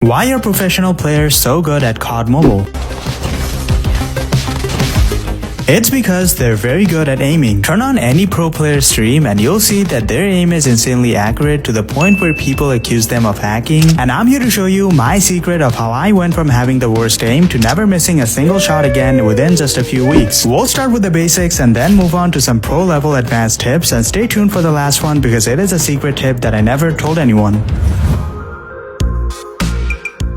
Why are professional players so good at COD Mobile? It's because they're very good at aiming. Turn on any pro player stream and you'll see that their aim is insanely accurate to the point where people accuse them of hacking. And I'm here to show you my secret of how I went from having the worst aim to never missing a single shot again within just a few weeks. We'll start with the basics and then move on to some pro level advanced tips, and stay tuned for the last one because it is a secret tip that I never told anyone.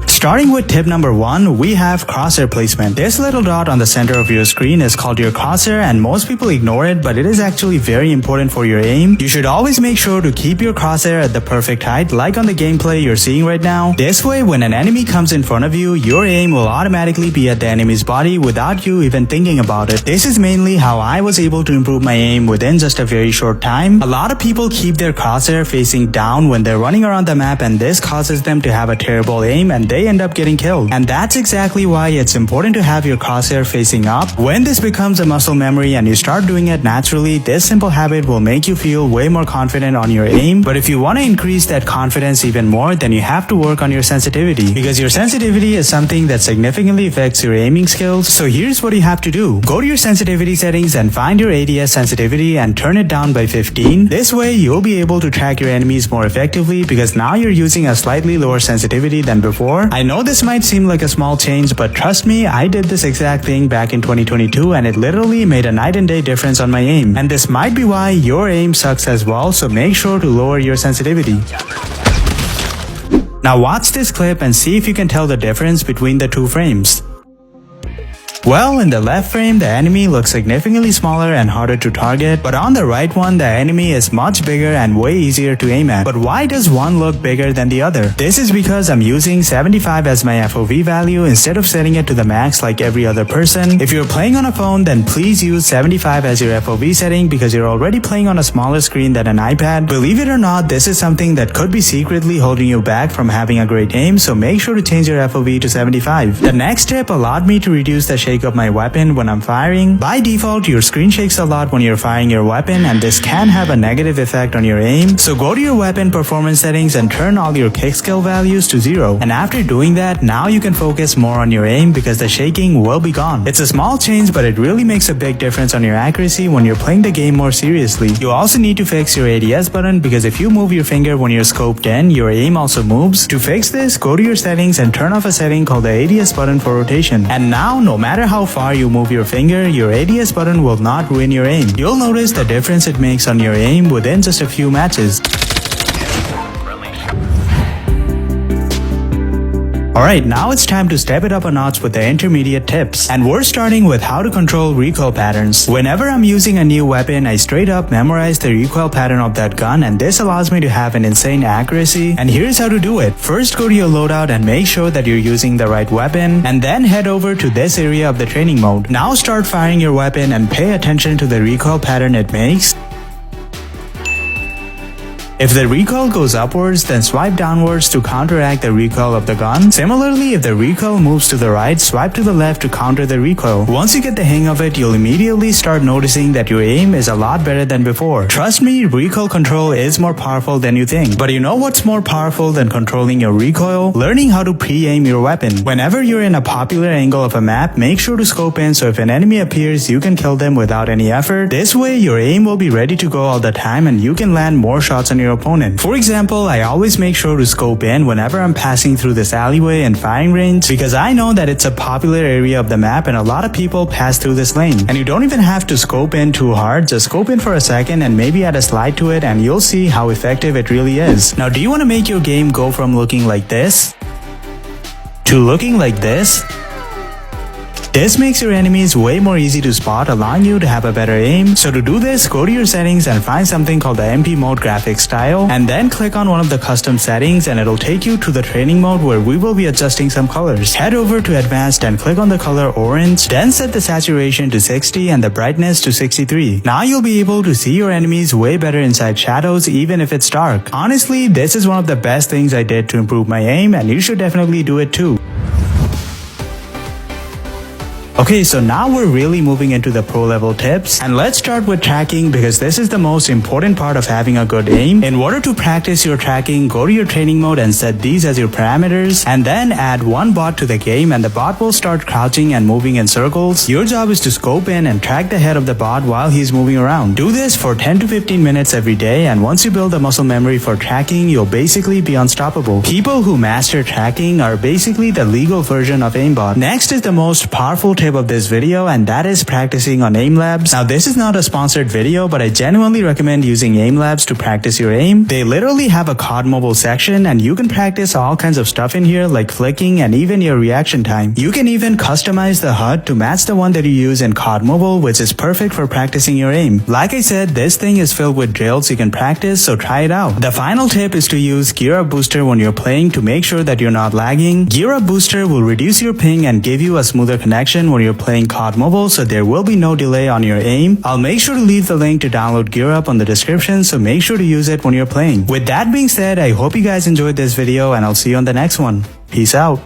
Starting with tip number 1, we have crosshair placement. This little dot on the center of your screen is called your crosshair, and most people ignore it, but it is actually very important for your aim. You should always make sure to keep your crosshair at the perfect height, like on the gameplay you're seeing right now. This way, when an enemy comes in front of you, your aim will automatically be at the enemy's body without you even thinking about it. This is mainly how I was able to improve my aim within just a very short time. A lot of people keep their crosshair facing down when they're running around the map, and this causes them to have a terrible aim and they end up getting killed. And that's exactly why it's important to have your crosshair facing up. When this becomes a muscle memory and you start doing it naturally, this simple habit will make you feel way more confident on your aim. But if you want to increase that confidence even more, then you have to work on your sensitivity, because your sensitivity is something that significantly affects your aiming skills. So here's what you have to do. Go to your sensitivity settings and find your ADS sensitivity and turn it down by 15. This way you'll be able to track your enemies more effectively, because now you're using a slightly lower sensitivity than before. I know this might seem like a small change, but trust me, I did this exact thing back in 2022 and it literally made a night and day difference on my aim. And this might be why your aim sucks as well, so make sure to lower your sensitivity. Now watch this clip and see if you can tell the difference between the two frames. Well, in the left frame, the enemy looks significantly smaller and harder to target, but on the right one, the enemy is much bigger and way easier to aim at. But why does one look bigger than the other? This is because I'm using 75 as my FOV value instead of setting it to the max like every other person. If you're playing on a phone, then please use 75 as your FOV setting, because you're already playing on a smaller screen than an iPad. Believe it or not, this is something that could be secretly holding you back from having a great aim, so make sure to change your FOV to 75. The next tip allowed me to reduce the shake of my weapon when I'm firing. By default, your screen shakes a lot when you're firing your weapon, and this can have a negative effect on your aim. So go to your weapon performance settings and turn all your kick skill values to 0. And after doing that, now you can focus more on your aim because the shaking will be gone. It's a small change, but it really makes a big difference on your accuracy when you're playing the game more seriously. You also need to fix your ADS button, because if you move your finger when you're scoped in, your aim also moves. To fix this, go to your settings and turn off a setting called the ADS button for rotation. And now, no matter how far you move your finger, your ADS button will not ruin your aim. You'll notice the difference it makes on your aim within just a few matches. Alright, now it's time to step it up a notch with the intermediate tips. And we're starting with how to control recoil patterns. Whenever I'm using a new weapon, I straight up memorize the recoil pattern of that gun, and this allows me to have an insane accuracy. And here's how to do it. First, go to your loadout and make sure that you're using the right weapon, and then head over to this area of the training mode. Now start firing your weapon and pay attention to the recoil pattern it makes. If the recoil goes upwards, then swipe downwards to counteract the recoil of the gun. Similarly, if the recoil moves to the right, swipe to the left to counter the recoil. Once you get the hang of it, you'll immediately start noticing that your aim is a lot better than before. Trust me, recoil control is more powerful than you think. But you know what's more powerful than controlling your recoil? Learning how to pre-aim your weapon. Whenever you're in a popular angle of a map, make sure to scope in so if an enemy appears, you can kill them without any effort. This way, your aim will be ready to go all the time and you can land more shots on your opponent. For example, I always make sure to scope in whenever I'm passing through this alleyway in firing range, because I know that it's a popular area of the map and a lot of people pass through this lane. And you don't even have to scope in too hard, just scope in for a second and maybe add a slide to it, and you'll see how effective it really is. Now, do you want to make your game go from looking like this to looking like this? This makes your enemies way more easy to spot, allowing you to have a better aim. So to do this, go to your settings and find something called the MP mode graphics style, and then click on one of the custom settings and it'll take you to the training mode where we will be adjusting some colors. Head over to advanced and click on the color orange, then set the saturation to 60 and the brightness to 63. Now you'll be able to see your enemies way better inside shadows even if it's dark. Honestly, this is one of the best things I did to improve my aim, and you should definitely do it too. Okay, so now we're really moving into the pro level tips, and let's start with tracking because this is the most important part of having a good aim. In order to practice your tracking, go to your training mode and set these as your parameters, and then add one bot to the game and the bot will start crouching and moving in circles. Your job is to scope in and track the head of the bot while he's moving around. Do this for 10 to 15 minutes every day, and once you build the muscle memory for tracking, you'll basically be unstoppable. People who master tracking are basically the legal version of aimbot. Next is the most powerful tip of this video, and that is practicing on AimLabs. Now this is not a sponsored video, but I genuinely recommend using AimLabs to practice your aim. They literally have a COD Mobile section and you can practice all kinds of stuff in here like flicking and even your reaction time. You can even customize the HUD to match the one that you use in COD Mobile, which is perfect for practicing your aim. Like I said, this thing is filled with drills you can practice, so try it out. The final tip is to use Gear Up Booster when you're playing to make sure that you're not lagging. Gear Up Booster will reduce your ping and give you a smoother connection when you're playing COD Mobile, so there will be no delay on your aim. I'll make sure to leave the link to download Gear Up on the description, so make sure to use it when you're playing. With that being said, I hope you guys enjoyed this video and I'll see you on the next one. Peace out.